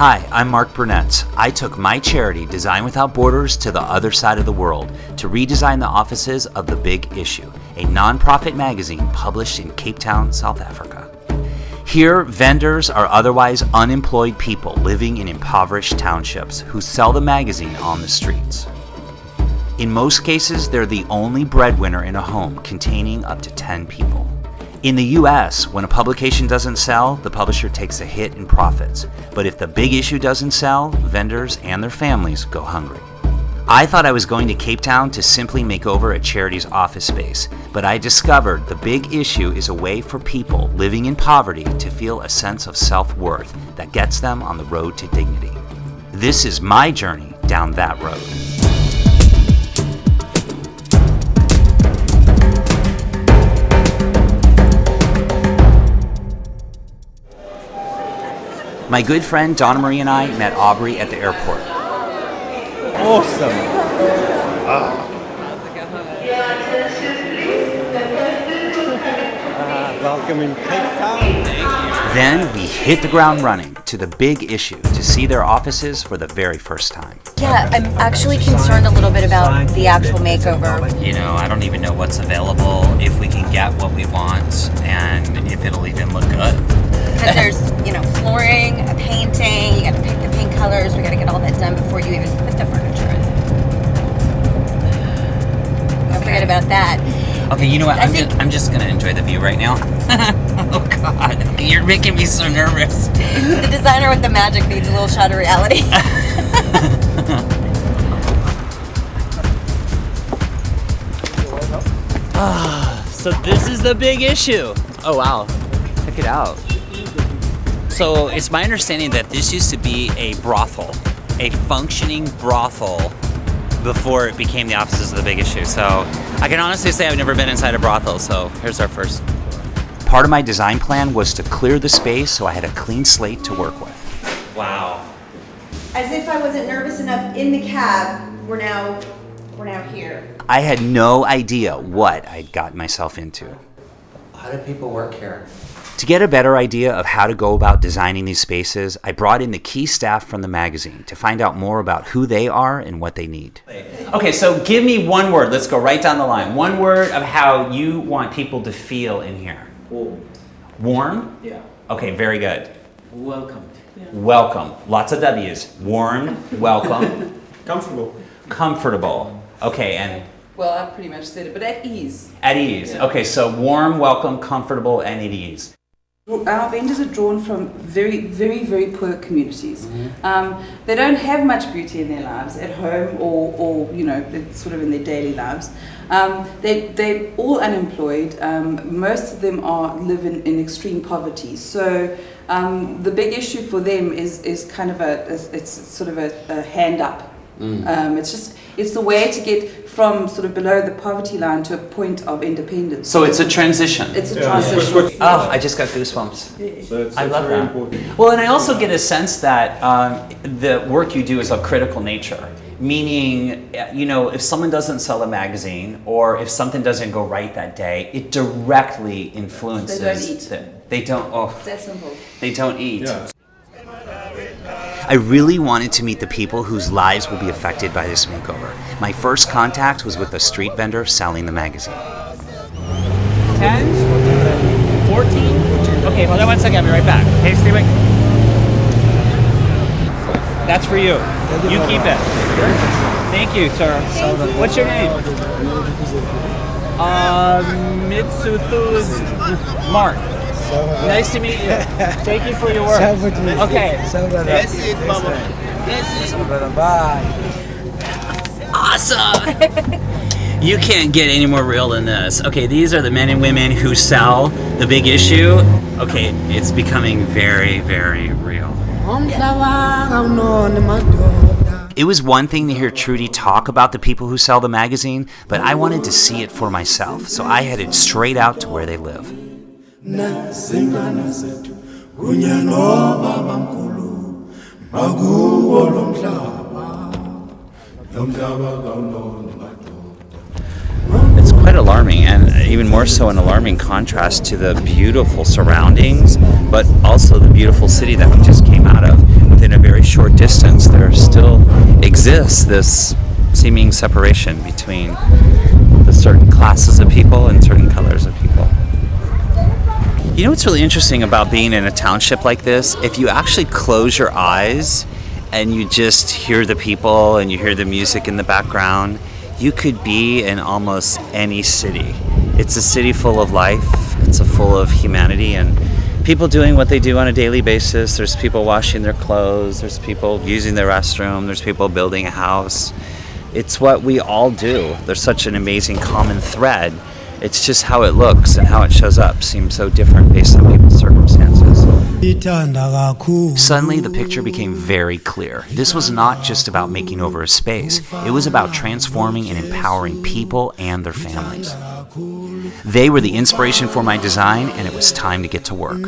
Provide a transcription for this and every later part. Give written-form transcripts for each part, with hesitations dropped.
Hi, I'm Mark Brunetz. I took my charity, Design Without Borders, to the other side of the world to redesign the offices of The Big Issue, a non-profit magazine published in Cape Town, South Africa. Here, vendors are otherwise unemployed people living in impoverished townships who sell the magazine on the streets. In most cases, they're the only breadwinner in a home containing up to 10 people. In the US, when a publication doesn't sell, the publisher takes a hit in profits. But if The Big Issue doesn't sell, vendors and their families go hungry. I thought I was going to Cape Town to simply make over a charity's office space, but I discovered The Big Issue is a way for people living in poverty to feel a sense of self-worth that gets them on the road to dignity. This is my journey down that road. My good friend Donna Marie and I met Aubrey at the airport. Awesome. Welcome in Cape Town. Then we hit the ground running to The Big Issue to see their offices for the very first time. Yeah, I'm actually concerned a little bit about the actual makeover. You know, I don't even know what's available, if we can get what we want, and if it'll even look good. Because there's, flooring, a painting, you gotta pick the paint colors, we gotta get all that done before you even put the furniture in. Don't forget about that. Okay, you know what? I'm just gonna enjoy the view right now. Oh God, okay, you're making me so nervous. The designer with the magic needs a little shot of reality. So this is The Big Issue. Oh wow, check it out. So it's my understanding that this used to be a brothel, a functioning brothel, before it became the offices of The Big Issue. So I can honestly say I've never been inside a brothel, so here's our first. Part of my design plan was to clear the space so I had a clean slate to work with. Wow. As if I wasn't nervous enough in the cab, we're now here. I had no idea what I'd gotten myself into. How do people work here? To get a better idea of how to go about designing these spaces, I brought in the key staff from the magazine to find out more about who they are and what they need. Okay, so give me one word. Let's go right down the line. One word of how you want people to feel in here. Warm. Warm? Yeah. Okay, very good. Welcome. Yeah. Welcome. Lots of W's. Warm, welcome. Comfortable. Comfortable. Okay, and? Well, I pretty much said it, but at ease. At ease. Yeah. Okay, so warm, welcome, comfortable, and at ease. Our vendors are drawn from very, very, very poor communities. Mm-hmm. They don't have much beauty in their lives at home or sort of in their daily lives. They're all unemployed. Most of them live in extreme poverty. So the big issue for them is kind of it's sort of a hand up. It's the way to get from sort of below the poverty line to a point of independence. So it's a transition. It's a transition. Oh, I just got goosebumps. So I love very that. important. Well, and I also get a sense that the work you do is of critical nature. Meaning, if someone doesn't sell a magazine or if something doesn't go right that day, it directly influences. They don't eat. It's that simple. They don't eat. Yeah. I really wanted to meet the people whose lives will be affected by this makeover. My first contact was with a street vendor selling the magazine. 10? 14? Okay, hold on 1 second, I'll be right back. Okay, stay away. That's for you. You keep it. Thank you, sir. What's your name? Mitsuthus Mark. Nice to meet you. Thank you for your work. Okay. That's it, Mama. That's it. Bye. Awesome. You can't get any more real than this. Okay, these are the men and women who sell The Big Issue. Okay, it's becoming very, very real. It was one thing to hear Trudy talk about the people who sell the magazine, but I wanted to see it for myself, so I headed straight out to where they live. It's quite alarming, and even more so an alarming contrast to the beautiful surroundings, but also the beautiful city that we just came out of within a very short distance, there still exists this seeming separation between the certain classes of people and certain colors of people. You know what's really interesting about being in a township like this? If you actually close your eyes and you just hear the people and you hear the music in the background, you could be in almost any city. It's a city full of life, it's full of humanity and people doing what they do on a daily basis. There's people washing their clothes, there's people using the restroom, there's people building a house. It's what we all do. There's such an amazing common thread. It's just how it looks and how it shows up seems so different based on people's circumstances. Suddenly, the picture became very clear. This was not just about making over a space. It was about transforming and empowering people and their families. They were the inspiration for my design, and it was time to get to work.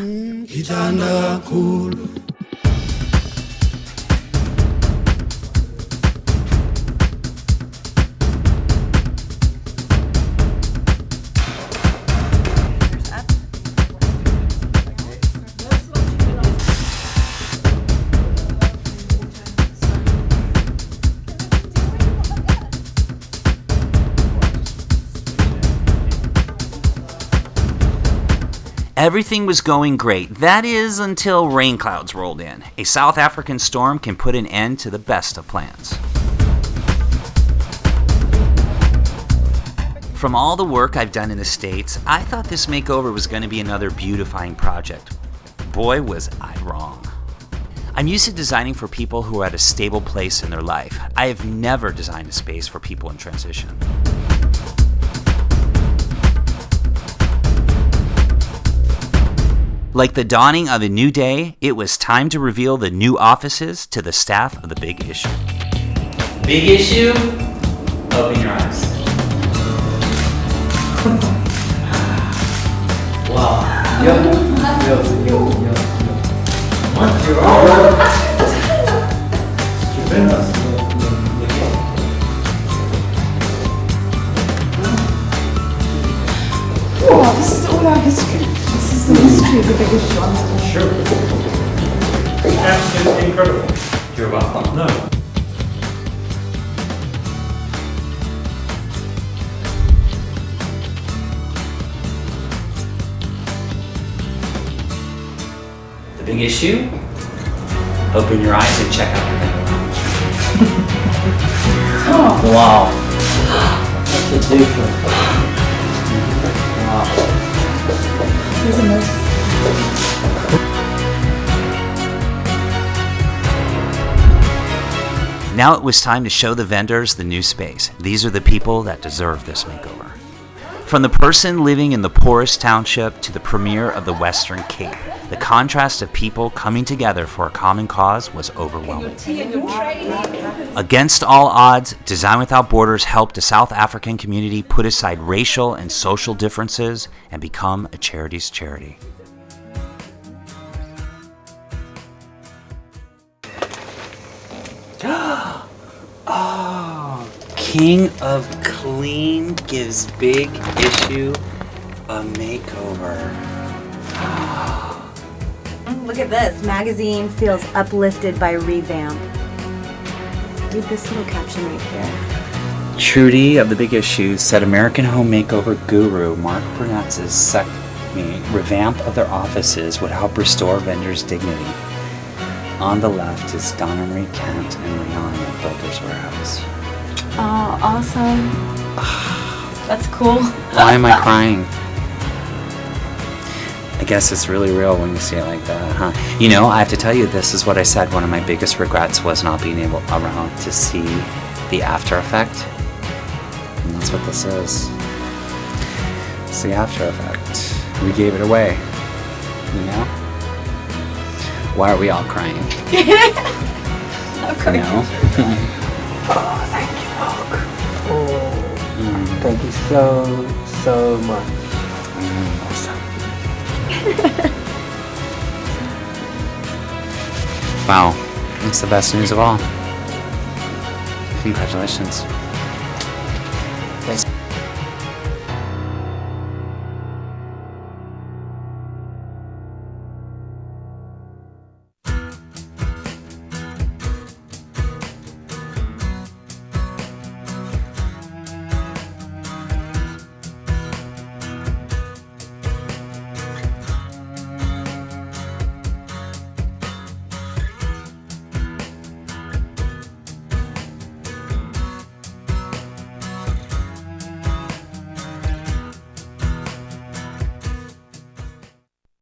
Everything was going great. That is, until rain clouds rolled in. A South African storm can put an end to the best of plans. From all the work I've done in the States, I thought this makeover was going to be another beautifying project. Boy, was I wrong. I'm used to designing for people who are at a stable place in their life. I have never designed a space for people in transition. Like the dawning of a new day, it was time to reveal the new offices to the staff of the Big Issue. Big Issue? Open your eyes. Wow. Oh, this is all our history. This is the history of the Big Issue. Sure. Absolutely incredible. You're welcome. No. The Big Issue? Open your eyes and check out the thing. Wow. That's a difference. Wow. Now it was time to show the vendors the new space. These are the people that deserve this makeover. From the person living in the poorest township to the premier of the Western Cape, the contrast of people coming together for a common cause was overwhelming. Against all odds, Design Without Borders helped a South African community put aside racial and social differences and become a charity's charity. Oh, King of Clean gives Big Issue a makeover. Look at this. Magazine feels uplifted by revamp. Read this little caption right here. Trudy of the Big Issue said American home makeover guru Mark Brunetz's revamp of their offices would help restore vendors' dignity. On the left is Donna Marie Kent and Rihanna at Builder's Warehouse. Oh, awesome. That's cool. Why am I crying? I guess it's really real when you see it like that, huh? You know, I have to tell you, this is what I said. One of my biggest regrets was not being around to see the after effect. And that's what this is. It's the after effect. We gave it away. You know? Why are we all crying? Of course. You know? Oh, thank you, Mark. Oh, thank you so much. Awesome. Wow, that's the best news of all. Congratulations.